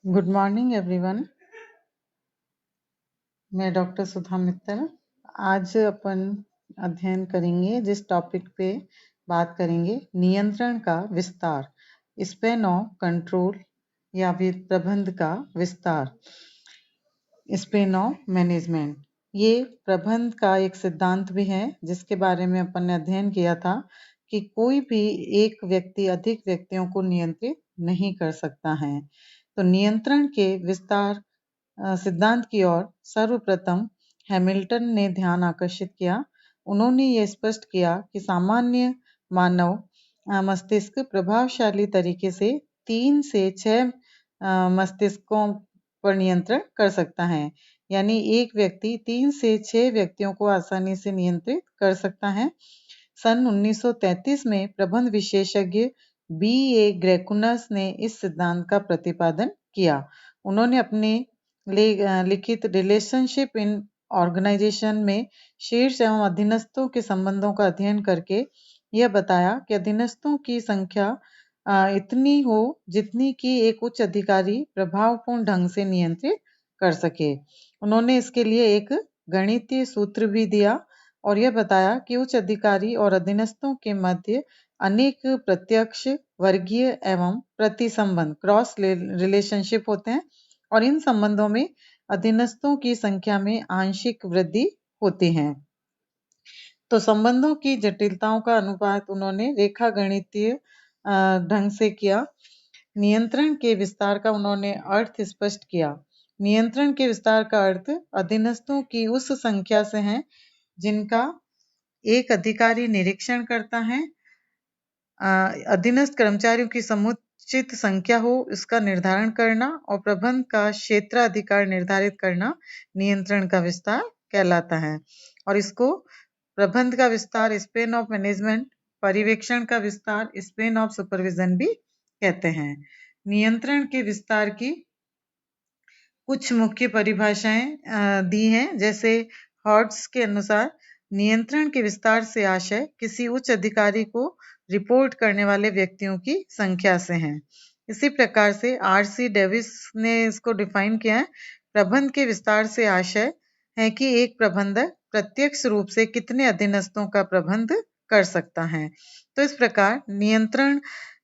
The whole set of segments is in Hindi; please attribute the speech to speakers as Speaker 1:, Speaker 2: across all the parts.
Speaker 1: Good morning everyone. मैं डॉक्टर सुधा मित्तल। आज अपन अध्ययन करेंगे जिस टॉपिक पे बात करेंगे नियंत्रण का विस्तार, स्पैन ऑफ कंट्रोल या फिर प्रबंध का विस्तार, स्पैन ऑफ मैनेजमेंट। ये प्रबंध का एक सिद्धांत भी है जिसके बारे में अपन ने अध्ययन किया था कि कोई भी एक व्यक्ति अधिक व्यक्तियों को नियंत्रित नहीं कर सकता है। तो नियंत्रण के विस्तार सिद्धांत की ओर सर्वप्रथम हैमिल्टन ने ध्यान आकर्षित किया। उन्होंने ये स्पष्ट किया कि सामान्य मानव मस्तिष्क प्रभावशाली तरीके से 3 से 6 मस्तिष्कों पर नियंत्रण कर सकता है। यानी एक व्यक्ति 3 से 6 व्यक्तियों को आसानी से नियंत्रित कर सकता है। सन 1933 में प्रबंध विशेषज्ञ B.A. ग्रेकुनस ने इस सिद्धांत का प्रतिपादन किया। उन्होंने अपने लिखित रिलेशनशिप इन ऑर्गेनाइजेशन में शीर्ष एवं अधीनस्थों के संबंधों का अध्ययन करके यह बताया कि अधीनस्थों की संख्या इतनी हो जितनी कि एक उच्च अधिकारी प्रभावपूर्ण ढंग से नियंत्रित कर सके। उन्होंने इसके लिए एक गणितीय सूत्र भी दिया और यह बताया कि उच्च अधिकारी और अधीनस्थों के मध्य अनेक प्रत्यक्ष, वर्गीय एवं प्रतिसंबंध क्रॉस रिलेशनशिप होते हैं और इन संबंधों में अधीनस्थों की संख्या में आंशिक वृद्धि होती है। तो संबंधों की जटिलताओं का अनुपात उन्होंने रेखा गणितीय ढंग से किया। नियंत्रण के विस्तार का उन्होंने अर्थ स्पष्ट किया। नियंत्रण के विस्तार का अर्थ अधीनस्थों की उस संख्या से है जिनका एक अधिकारी निरीक्षण करता है। अधीनस्थ कर्मचारियों की समुचित संख्या हो इसका निर्धारण करना और प्रबंध का क्षेत्राधिकार निर्धारित करना नियंत्रण का विस्तार कहलाता है। और इसको प्रबंध का विस्तार स्पेन ऑफ मैनेजमेंट, पर्यवेक्षण का विस्तार स्पेन ऑफ सुपरविजन भी कहते हैं। नियंत्रण के विस्तार की कुछ मुख्य परिभाषाएं दी हैं, जैसे हॉर्ट्स के अनुसार नियंत्रण के विस्तार से आशय किसी उच्च अधिकारी को रिपोर्ट करने वाले व्यक्तियों की संख्या से है। इसी प्रकार से R.C. डेविस ने इसको डिफाइन किया है। प्रबंध के विस्तार से आशय है कि एक प्रबंधक प्रत्यक्ष रूप से कितने अधीनस्थों का प्रबंध कर सकता है। तो इस प्रकार नियंत्रण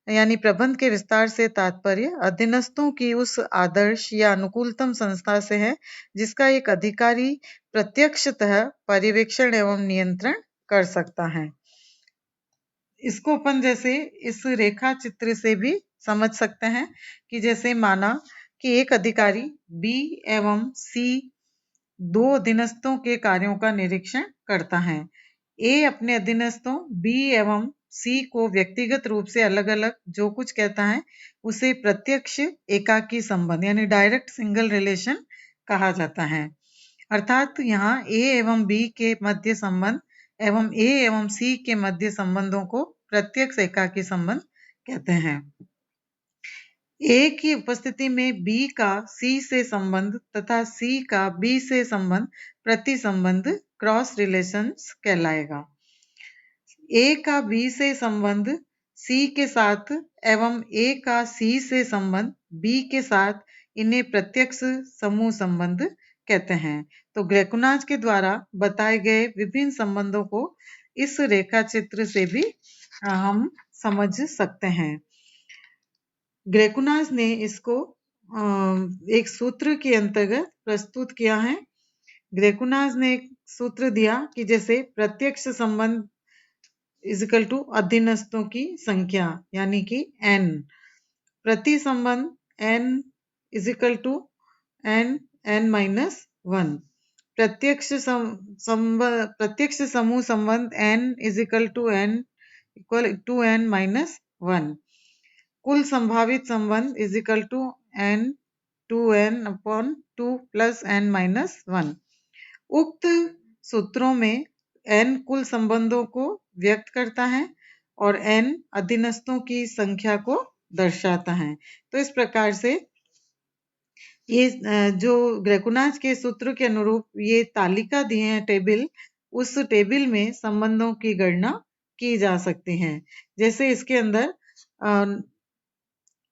Speaker 1: यानी प्रबंध के विस्तार से तात्पर्य अधीनस्थों की उस आदर्श या अनुकूलतम संस्था से है जिसका एक अधिकारी प्रत्यक्षतः पर्यवेक्षण एवं नियंत्रण कर सकता है। इसको अपन जैसे इस रेखा चित्र से भी समझ सकते हैं कि जैसे माना कि एक अधिकारी B एवं C दो अधीनस्थों के कार्यों का निरीक्षण करता है। A अपने अधीनस्थों B एवं C को व्यक्तिगत रूप से अलग अलग जो कुछ कहता है उसे प्रत्यक्ष एकाकी संबंध यानी डायरेक्ट सिंगल रिलेशन कहा जाता है। अर्थात यहाँ A एवं B के मध्य संबंध एवं A एवं C के मध्य संबंधों को प्रत्यक्ष एकाकी संबंध कहते हैं। A की उपस्थिति में B का C से संबंध तथा C का B से संबंध प्रतिसंबंध क्रॉस रिलेशंस कहलाएगा। A का B से संबंध C के साथ एवं A का C से संबंध B के साथ इन्हें प्रत्यक्ष समूह संबंध कहते हैं। तो ग्रेकुनाज के द्वारा बताए गए विभिन्न संबंधों को इस रेखा चित्र से भी हम समझ सकते हैं। ग्रेकुनाज ने इसको एक सूत्र के अंतर्गत प्रस्तुत किया है। ग्रेकुनाज ने एक सूत्र दिया कि जैसे प्रत्यक्ष संबंध इजिकल टू अधीनस्थों की संख्या यानी कि n, प्रति संबंध n is equal to n minus 1, प्रत्यक्ष समूह संबंध n is equal to n equal to n minus 1, कुल संभावित संबंध is equal to n 2n upon 2 plus n minus 1। उक्त सूत्रों में n कुल संबंधों को व्यक्त करता है और n अधीनस्थों की संख्या को दर्शाता है। तो इस प्रकार से ये जो ग्रेकुनाज के सूत्र के अनुरूप ये तालिका दी है टेबल, उस टेबल में संबंधों की गणना की जा सकती है। जैसे इसके अंदर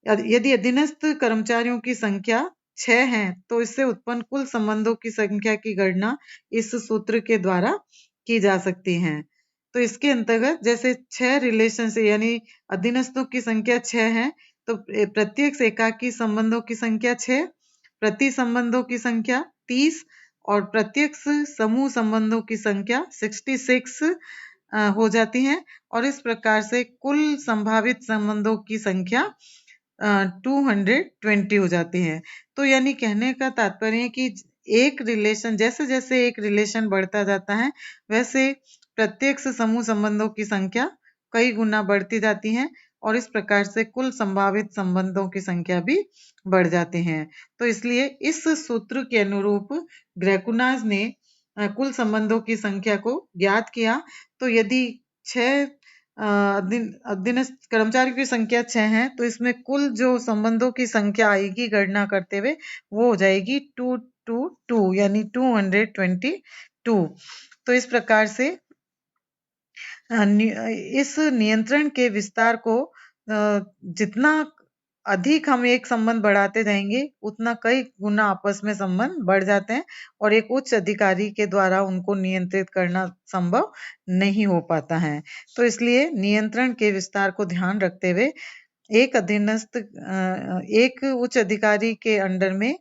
Speaker 1: यदि अधीनस्थ कर्मचारियों की संख्या 6 है तो इससे उत्पन्न कुल संबंधों की संख्या की गणना इस सूत्र के द्वारा की जा सकती है। तो इसके अंतर्गत जैसे 6 रिलेशन से यानी अधीनस्थों की संख्या 6 है तो प्रत्येक एकाकी संबंधों की संख्या 6, प्रति संबंधों की संख्या 30 और प्रत्येक समूह संबंधों की संख्या 66 हो जाती है और इस प्रकार से कुल संभावित संबंधों की संख्या 220 हो जाती है। तो यानी कहने का तात्पर्य है कि एक रिलेशन जैसे जैसे एक रिलेशन बढ़ता जाता है वैसे प्रत्येक समूह संबंधों की संख्या कई गुना बढ़ती जाती है और इस प्रकार से कुल संभावित संबंधों की संख्या भी बढ़ जाती है। तो इसलिए इस सूत्र के अनुरूप ग्रेकुनाज ने कुल संबंधों की संख्या को ज्ञात किया। तो यदि 6 अधीनस्थ कर्मचारियों की संख्या 6 है तो इसमें कुल जो संबंधों की संख्या आएगी गणना करते हुए वो हो जाएगी 222 यानी 222। तो इस प्रकार से इस नियंत्रण के विस्तार को जितना अधिक हम एक संबंध बढ़ाते जाएंगे उतना कई गुना आपस में संबंध बढ़ जाते हैं और एक उच्च अधिकारी के द्वारा उनको नियंत्रित करना संभव नहीं हो पाता है। तो इसलिए नियंत्रण के विस्तार को ध्यान रखते हुए एक अधीनस्थ एक उच्च अधिकारी के अंडर में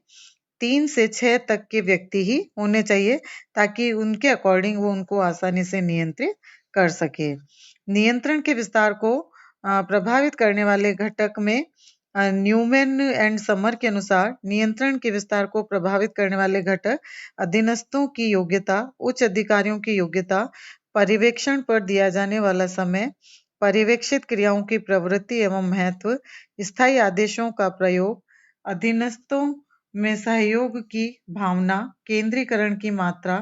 Speaker 1: 3 से 6 तक के व्यक्ति ही होने चाहिए ताकि उनके अकॉर्डिंग वो उनको आसानी से नियंत्रित कर सके। नियंत्रण के विस्तार को प्रभावित करने वाले घटक में न्यूमैन एंड समर के अनुसार नियंत्रण के विस्तार को प्रभावित करने वाले घटक अधीनस्थों की योग्यता, उच्च अधिकारियों की योग्यता, पर्यवेक्षण पर दिया जाने वाला समय, पर्यवेक्षित क्रियाओं की प्रवृत्ति एवं महत्व, स्थायी आदेशों का प्रयोग, अधीनस्थों में सहयोग की भावना, केंद्रीकरण की मात्रा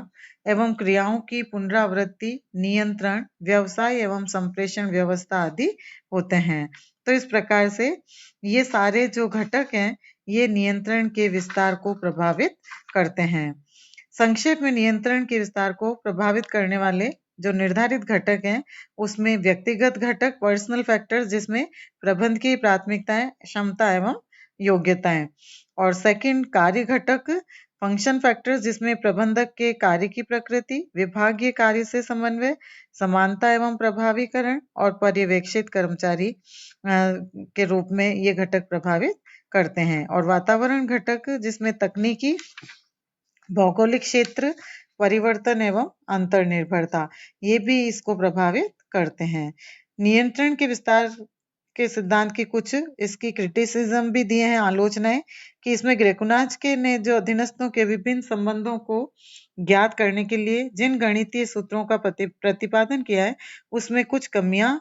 Speaker 1: एवं क्रियाओं की पुनरावृत्ति, नियंत्रण, व्यवसाय एवं संप्रेषण व्यवस्था आदि होते हैं। तो इस प्रकार से ये सारे जो घटक हैं ये नियंत्रण के विस्तार को प्रभावित करते हैं। संक्षेप में नियंत्रण के विस्तार को प्रभावित करने वाले जो निर्धारित घटक हैं उसमें व्यक्तिगत घटक पर्सनल फैक्टर्स जिसमें प्रबंध की प्राथमिकताएं, क्षमता एवं योग्यताएं और सेकंड कार्य घटक फंक्शन फैक्टर्स जिसमें प्रबंधक के कार्य की प्रकृति, विभागीय कार्य से समन्वय, समानता एवं प्रभावीकरण और पर्यवेक्षित कर्मचारी के रूप में ये घटक प्रभावित करते हैं और वातावरण घटक जिसमें तकनीकी, भौगोलिक क्षेत्र, परिवर्तन एवं अंतर्निर्भरता ये भी इसको प्रभावित करते हैं। नियंत्रण के विस्तार के सिद्धांत की कुछ इसकी क्रिटिसिज्म भी दिए हैं, आलोचनाएं कि इसमें ग्रेकुनाज के ने जो अधीनस्थों के विभिन्न संबंधों को ज्ञात करने के लिए जिन गणितीय सूत्रों का प्रतिपादन किया है उसमें कुछ कमियां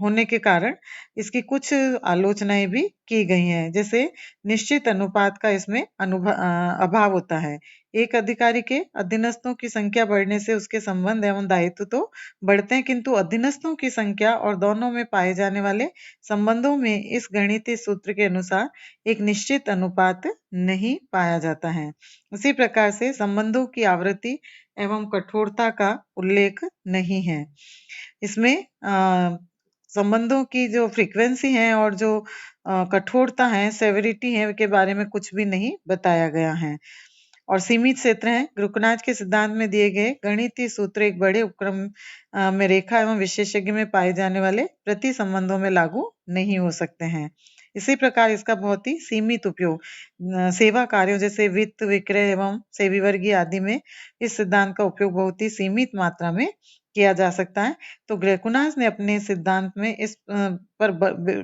Speaker 1: होने के कारण इसकी कुछ आलोचनाएं भी की गई हैं। जैसे निश्चित अनुपात का इसमें अभाव होता है। एक अधिकारी के अधीनस्थों की संख्या बढ़ने से उसके संबंध एवं दायित्व तो बढ़ते हैं किंतु अधीनस्थों की संख्या और दोनों में पाए जाने वाले संबंधों में इस गणितीय सूत्र के अनुसार एक निश्चित अनुपात नहीं पाया जाता है। उसी प्रकार से संबंधों की आवृत्ति एवं कठोरता का उल्लेख नहीं है। इसमें संबंधों की जो फ्रीक्वेंसी है और जो कठोरता है, सेवेरिटी है के बारे में कुछ भी नहीं बताया गया है। और सीमित क्षेत्र हैं। ग्रेकुनाज के सिद्धांत में दिए गए गणितीय सूत्र एक बड़े उपक्रम में रेखा एवं विशेषज्ञ में पाए जाने वाले प्रति संबंधों में लागू नहीं हो सकते हैं। इसी प्रकार इसका बहुत ही सीमित उपयोग सेवा कार्यों जैसे वित्त, विक्रय एवं सेवी वर्गीय आदि में इस सिद्धांत का उपयोग बहुत ही सीमित मात्रा में किया जा सकता है। तो ग्रेकुनाज ने अपने सिद्धांत में इस पर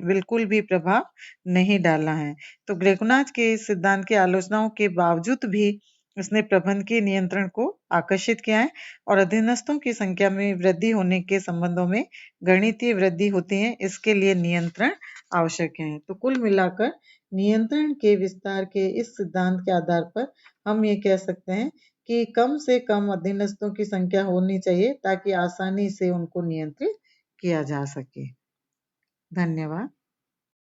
Speaker 1: बिल्कुल भी प्रभाव नहीं डाला है। तो ग्रेकुनाज के इस सिद्धांत की आलोचनाओं के बावजूद भी उसने प्रबंध के नियंत्रण को आकर्षित किया है और अधीनस्थों की संख्या में वृद्धि होने के संबंधों में गणितीय वृद्धि होती है, इसके लिए नियंत्रण आवश्यक है। तो कुल मिलाकर नियंत्रण के विस्तार के इस सिद्धांत के आधार पर हम ये कह सकते हैं कि कम से कम अधीनस्थों की संख्या होनी चाहिए ताकि आसानी से उनको नियंत्रित किया जा सके। धन्यवाद।